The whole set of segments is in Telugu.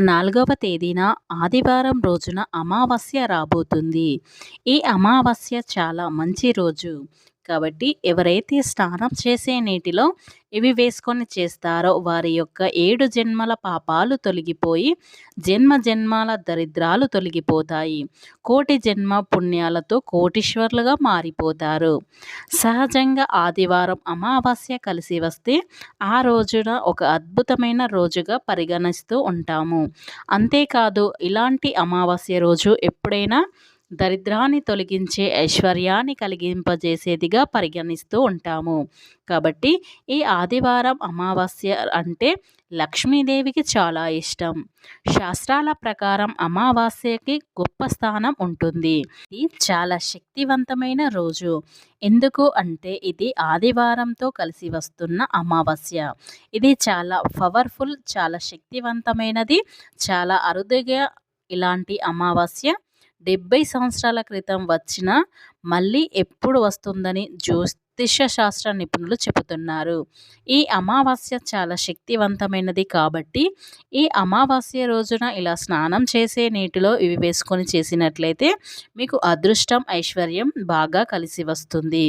4వ తేదీన ఆదివారం రోజున అమావాస్య రాబోతుంది. ఈ అమావాస్య చాలా మంచి రోజు. కాబట్టి ఎవరైతే స్నానం చేసే నీటిలో ఇవి వేసుకొని చేస్తారో వారి యొక్క 7 జన్మల పాపాలు తొలగిపోయి జన్మ జన్మాల దరిద్రాలు తొలగిపోతాయి. కోటి జన్మ పుణ్యాలతో కోటీశ్వరులుగా మారిపోతారు. సహజంగా ఆదివారం అమావాస్య కలిసి వస్తే ఆ రోజున ఒక అద్భుతమైన రోజుగా పరిగణిస్తూ ఉంటాము. అంతేకాదు ఇలాంటి అమావాస్య రోజు ఎప్పుడైనా దరిద్రాన్ని తొలగించే ఐశ్వర్యాన్ని కలిగింపజేసేదిగా పరిగణిస్తూ ఉంటాము. కాబట్టి ఈ ఆదివారం అమావాస్య అంటే లక్ష్మీదేవికి చాలా ఇష్టం. శాస్త్రాల ప్రకారం అమావాస్యకి గొప్ప స్థానం ఉంటుంది. ఇది చాలా శక్తివంతమైన రోజు. ఎందుకు అంటే ఇది ఆదివారంతో కలిసి వస్తున్న అమావాస్య. ఇది చాలా పవర్ఫుల్, చాలా శక్తివంతమైనది. చాలా అరుదుగా ఇలాంటి అమావాస్య 70 సంవత్సరాల క్రితం వచ్చినా మళ్ళీ ఎప్పుడు వస్తుందని జ్యోతిష శాస్త్ర నిపుణులు చెబుతున్నారు. ఈ అమావాస్య చాలా శక్తివంతమైనది కాబట్టి ఈ అమావాస్య రోజున ఇలా స్నానం చేసే నీటిలో ఇవి వేసుకొని చేసినట్లయితే మీకు అదృష్టం, ఐశ్వర్యం బాగా కలిసి వస్తుంది.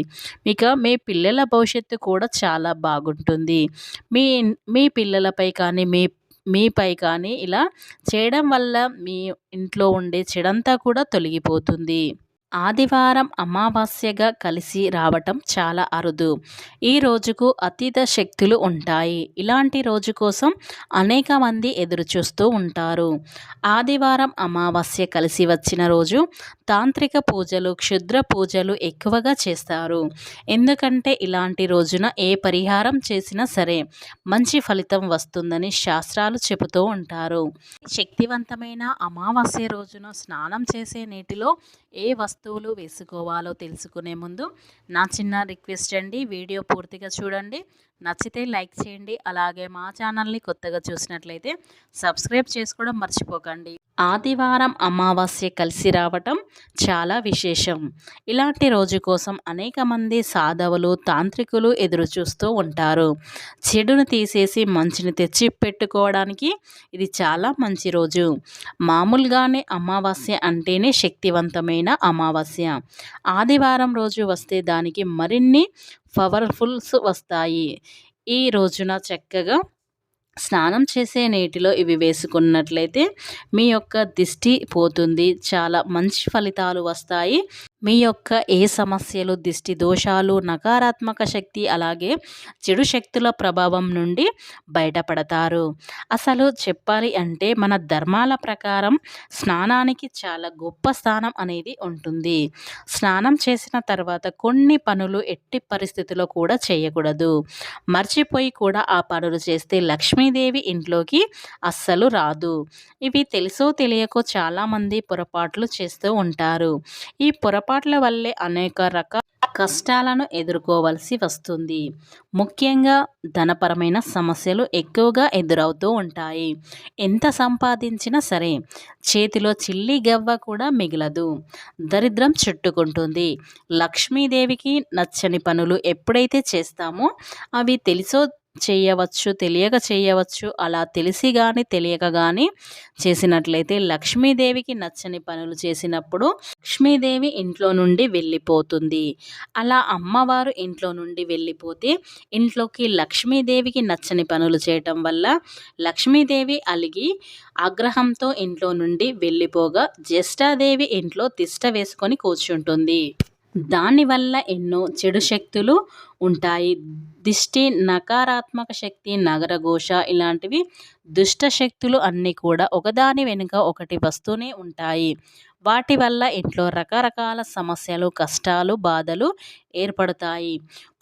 మీ పిల్లల భవిష్యత్తు కూడా చాలా బాగుంటుంది. మీ మీ పిల్లలపై కానీ మీపై కానీ ఇలా చేయడం వల్ల మీ ఇంట్లో ఉండే చెడంతా కూడా తొలగిపోతుంది. ఆదివారం అమావాస్యగా కలిసి రావటం చాలా అరుదు. ఈ రోజుకు అతీత శక్తులు ఉంటాయి. ఇలాంటి రోజు కోసం అనేక మంది ఎదురు చూస్తూ ఉంటారు. ఆదివారం అమావాస్య కలిసి వచ్చిన రోజు తాంత్రిక పూజలు, క్షుద్ర పూజలు ఎక్కువగా చేస్తారు. ఎందుకంటే ఇలాంటి రోజున ఏ పరిహారం చేసినా సరే మంచి ఫలితం వస్తుందని శాస్త్రాలు చెబుతూ ఉంటారు. శక్తివంతమైన అమావాస్య రోజున స్నానం చేసే నీటిలో ఏ వస్తువులు వేసుకోవాలో తెలుసుకునే ముందు నా చిన్న రిక్వెస్ట్ అండి, వీడియో పూర్తిగా చూడండి. నచ్చితే లైక్ చేయండి. అలాగే మా ఛానల్ని కొత్తగా చూసినట్లయితే సబ్స్క్రైబ్ చేసుకోవడం మర్చిపోకండి. ఆదివారం అమావాస్య కలిసి రావటం చాలా విశేషం. ఇలాంటి రోజు కోసం అనేక మంది సాధవులు, తాంత్రికులు ఎదురు చూస్తూ ఉంటారు. చెడును తీసేసి మంచిని తెచ్చి పెట్టుకోవడానికి ఇది చాలా మంచి రోజు. మామూలుగానే అమావాస్య అంటేనే శక్తివంతమైన అమావాస్య. ఆదివారం రోజు వస్తే దానికి మరిన్ని పవర్ఫుల్స్ వస్తాయి. ఈ రోజున చక్కగా స్నానం చేసే నీటిలో ఇవి వేసుకున్నట్లయితే మీ యొక్క దిష్టి పోతుంది. చాలా మంచి ఫలితాలు వస్తాయి. మీ యొక్క ఏ సమస్యలు, దిష్టి దోషాలు, నకారాత్మక శక్తి అలాగే చెడు శక్తుల ప్రభావం నుండి బయటపడతారు. అసలు చెప్పాలి అంటే మన ధర్మాల ప్రకారం స్నానానికి చాలా గొప్ప స్థానం అనేది ఉంటుంది. స్నానం చేసిన తర్వాత కొన్ని పనులు ఎట్టి పరిస్థితుల్లో కూడా చేయకూడదు. మర్చిపోయి కూడా ఆ పనులు చేస్తే లక్ష్మీదేవి ఇంట్లోకి అస్సలు రాదు. ఇవి తెలుసో తెలియకో చాలామంది పొరపాట్లు చేస్తూ ఉంటారు. ఈ పొరపాట్ల వల్లే అనేక రకాల కష్టాలను ఎదుర్కోవలసి వస్తుంది. ముఖ్యంగా ధనపరమైన సమస్యలు ఎక్కువగా ఎదురవుతూ ఉంటాయి. ఎంత సంపాదించినా సరే చేతిలో చిల్లి గవ్వ కూడా మిగలదు. దరిద్రం చుట్టుకుంటుంది. లక్ష్మీదేవికి నచ్చని పనులు ఎప్పుడైతే చేస్తామో అవి తెలుసో చేయవచ్చు, తెలియక చేయవచ్చు. అలా తెలిసి కానీ తెలియక కానీ చేసినట్లయితే లక్ష్మీదేవికి నచ్చని పనులు చేసినప్పుడు లక్ష్మీదేవి ఇంట్లో నుండి వెళ్ళిపోతుంది. అలా అమ్మవారు ఇంట్లో నుండి వెళ్ళిపోతే ఇంట్లోకి లక్ష్మీదేవికి నచ్చని పనులు చేయటం వల్ల లక్ష్మీదేవి అలిగి ఆగ్రహంతో ఇంట్లో నుండి వెళ్ళిపోగా జ్యేష్ఠాదేవి ఇంట్లో తిష్ట వేసుకొని కూర్చుంటుంది. దానివల్ల ఎన్నో చెడు శక్తులు ఉంటాయి. దిష్టి, నకారాత్మక శక్తి, నగరఘోష ఇలాంటివి దుష్ట శక్తులు అన్నీ కూడా ఒకదాని వెనుక ఒకటి వస్తూనే ఉంటాయి. వాటి వల్ల ఇంట్లో రకరకాల సమస్యలు, కష్టాలు, బాధలు ఏర్పడతాయి.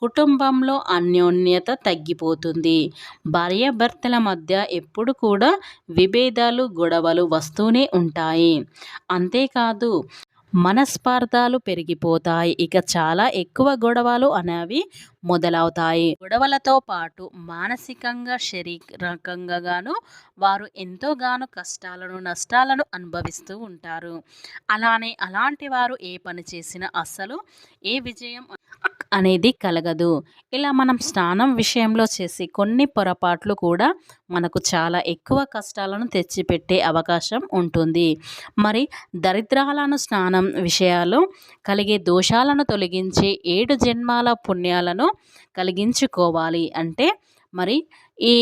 కుటుంబంలో అన్యోన్యత తగ్గిపోతుంది. భార్యాభర్తల మధ్య ఎప్పుడు కూడా విభేదాలు, గొడవలు వస్తూనే ఉంటాయి. అంతేకాదు మనస్పార్థాలు పెరిగిపోతాయి. ఇక చాలా ఎక్కువ గొడవలు అనేవి మొదలవుతాయి. గొడవలతో పాటు మానసికంగా, శారీరకంగాను వారు ఎంతోగానో కష్టాలను, నష్టాలను అనుభవిస్తూ ఉంటారు. అలాంటి వారు ఏ పని చేసినా అస్సలు ఏ విజయం అనేది కలగదు. ఇలా మనం స్నానం విషయంలో చేసే కొన్ని పొరపాట్లు కూడా మనకు చాలా ఎక్కువ కష్టాలను తెచ్చిపెట్టే అవకాశం ఉంటుంది. మరి దరిద్రాలను స్నానం విషయాలు కలిగే దోషాలను తొలగించే 7 జన్మాల పుణ్యాలను కలిగించుకోవాలి. అంటే మరి ఈ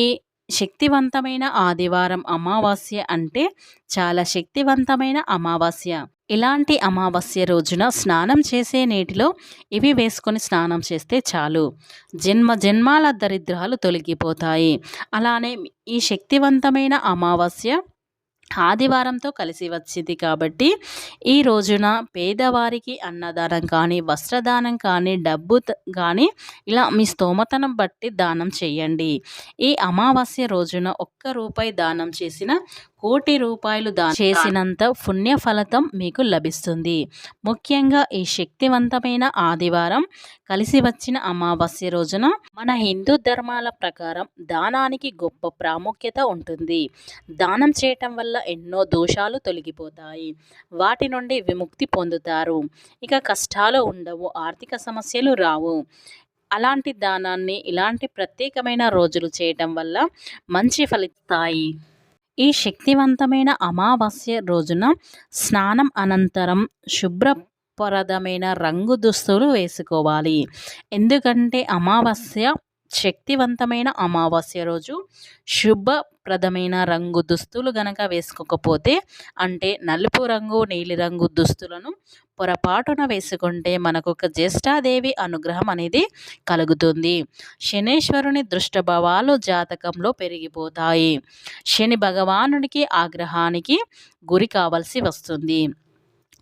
శక్తివంతమైన ఆదివారం అమావాస్య అంటే చాలా శక్తివంతమైన అమావాస్య. ఇలాంటి అమావాస్య రోజున స్నానం చేసే నీటిలో ఇవి వేసుకొని స్నానం చేస్తే చాలు, జన్మ జన్మాల దరిద్రాలు తొలగిపోతాయి. అలానే ఈ శక్తివంతమైన అమావాస్య ఆదివారంతో కలిసి వచ్చింది కాబట్టి ఈ రోజున పేదవారికి అన్నదానం కానీ, వస్త్రదానం కానీ, డబ్బు కానీ ఇలా మీ స్తోమతను బట్టి దానం చేయండి. ఈ అమావాస్య రోజున ఒక్క రూపాయి దానం చేసిన కోటి రూపాయలు దానం చేసినంత పుణ్య ఫలితం మీకు లభిస్తుంది. ముఖ్యంగా ఈ శక్తివంతమైన ఆదివారం కలిసి వచ్చిన అమావాస్య రోజున మన హిందూ ధర్మాల ప్రకారం దానానికి గొప్ప ప్రాముఖ్యత ఉంటుంది. దానం చేయటం వల్ల ఎన్నో దోషాలు తొలగిపోతాయి, వాటి నుండి విముక్తి పొందుతారు. ఇక కష్టాలు ఉండవు, ఆర్థిక సమస్యలు రావు. అలాంటి దానాన్ని ఇలాంటి ప్రత్యేకమైన రోజులు చేయటం వల్ల మంచి ఫలితాయి. ఈ శక్తివంతమైన అమావాస్య రోజున స్నానం అనంతరం శుభ్రప్రదమైన రంగు దుస్తులు వేసుకోవాలి. ఎందుకంటే శక్తివంతమైన అమావాస్య రోజు శుభప్రదమైన రంగు దుస్తులు గనక వేసుకోకపోతే, అంటే నలుపు రంగు, నీలిరంగు దుస్తులను పొరపాటున వేసుకుంటే మనకు ఒక జ్యేష్ఠాదేవి అనుగ్రహం అనేది కలుగుతుంది. శనేశ్వరుని దృష్టభావాలు జాతకంలో పెరిగిపోతాయి. శని భగవానునికి ఆగ్రహానికి గురి కావాల్సి వస్తుంది.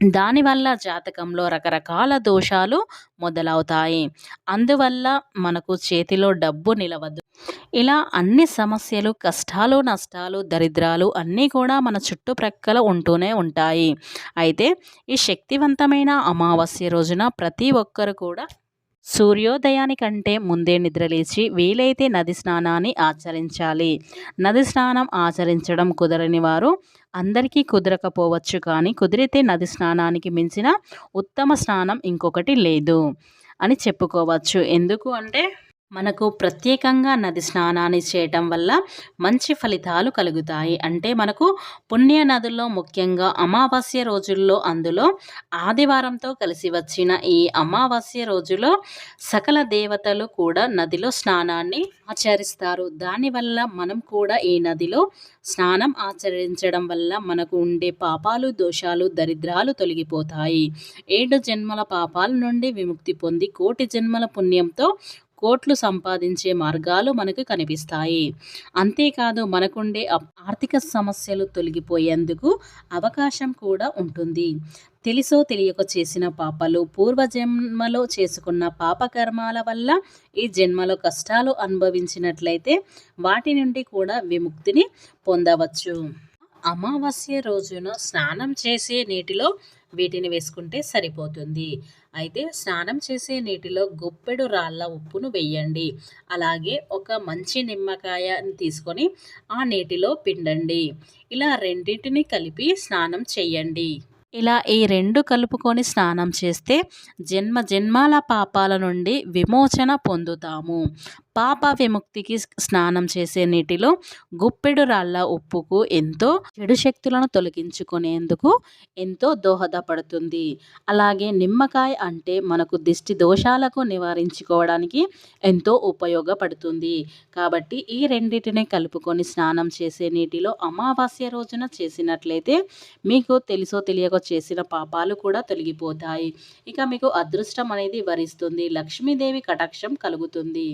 దానివల్ల జాతకంలో రకరకాల దోషాలు మొదలవుతాయి. అందువల్ల మనకు చేతిలో డబ్బు నిలవదు. ఇలా అన్ని సమస్యలు, కష్టాలు, నష్టాలు, దరిద్రాలు అన్నీ కూడా మన చుట్టుప్రక్కల ఉంటూనే ఉంటాయి. అయితే ఈ శక్తివంతమైన అమావాస్య రోజున ప్రతి ఒక్కరు కూడా సూర్యోదయానికంటే ముందే నిద్రలేచి వీలైతే నది స్నానాన్ని ఆచరించాలి. నది స్నానం ఆచరించడం కుదరని వారు, అందరికీ కుదరకపోవచ్చు కానీ కుదిరితే నది స్నానానికి మించిన ఉత్తమ స్నానం ఇంకొకటి లేదు అని చెప్పుకోవచ్చు. ఎందుకు అంటే మనకు ప్రత్యేకంగా నది స్నానాన్ని చేయటం వల్ల మంచి ఫలితాలు కలుగుతాయి. అంటే మనకు పుణ్య నదుల్లో ముఖ్యంగా అమావాస్య రోజుల్లో, అందులో ఆదివారంతో కలిసి వచ్చిన ఈ అమావాస్య రోజులో సకల దేవతలు కూడా నదిలో స్నానాన్ని ఆచరిస్తారు. దానివల్ల మనం కూడా ఈ నదిలో స్నానం ఆచరించడం వల్ల మనకు ఉండే పాపాలు, దోషాలు, దరిద్రాలు తొలగిపోతాయి. 7 జన్మల పాపాల నుండి విముక్తి పొంది కోటి జన్మల పుణ్యంతో కోట్లు సంపాదించే మార్గాలు మనకు కనిపిస్తాయి. అంతేకాదు మనకుండే ఆర్థిక సమస్యలు తొలగిపోయేందుకు అవకాశం కూడా ఉంటుంది. తెలిసో తెలియక చేసిన పాపాలు, పూర్వజన్మలో చేసుకున్న పాపకర్మాల వల్ల ఈ జన్మలో కష్టాలు అనుభవించినట్లయితే వాటి నుండి కూడా విముక్తిని పొందవచ్చు. అమావాస్య రోజున స్నానం చేసే నీటిలో వీటిని వేసుకుంటే సరిపోతుంది. అయితే స్నానం చేసే నీటిలో గుప్పెడు రాళ్ళ ఉప్పును వేయండి. అలాగే ఒక మంచి నిమ్మకాయని తీసుకొని ఆ నీటిలో పిండండి. ఇలా రెండింటిని కలిపి స్నానం చేయండి. ఇలా ఈ 2 కలుపుకొని స్నానం చేస్తే జన్మ జన్మాల పాపాల నుండి విమోచన పొందుతాము. పాప విముక్తికి స్నానం చేసే నీటిలో గుప్పెడు రాళ్ళ ఉప్పుకు ఎంతో చెడు శక్తులను తొలగించుకునేందుకు ఎంతో దోహదపడుతుంది. అలాగే నిమ్మకాయ అంటే మనకు దిష్టి దోషాలకు నివారించుకోవడానికి ఎంతో ఉపయోగపడుతుంది. కాబట్టి ఈ రెండింటిని కలుపుకొని స్నానం చేసే నీటిలో అమావాస్య రోజున చేసినట్లయితే మీకు తెలుసో తెలియక చేసిన పాపాలు కూడా తొలగిపోతాయి. ఇక మీకు అదృష్టం అనేది వరిస్తుంది, లక్ష్మీదేవి కటాక్షం కలుగుతుంది.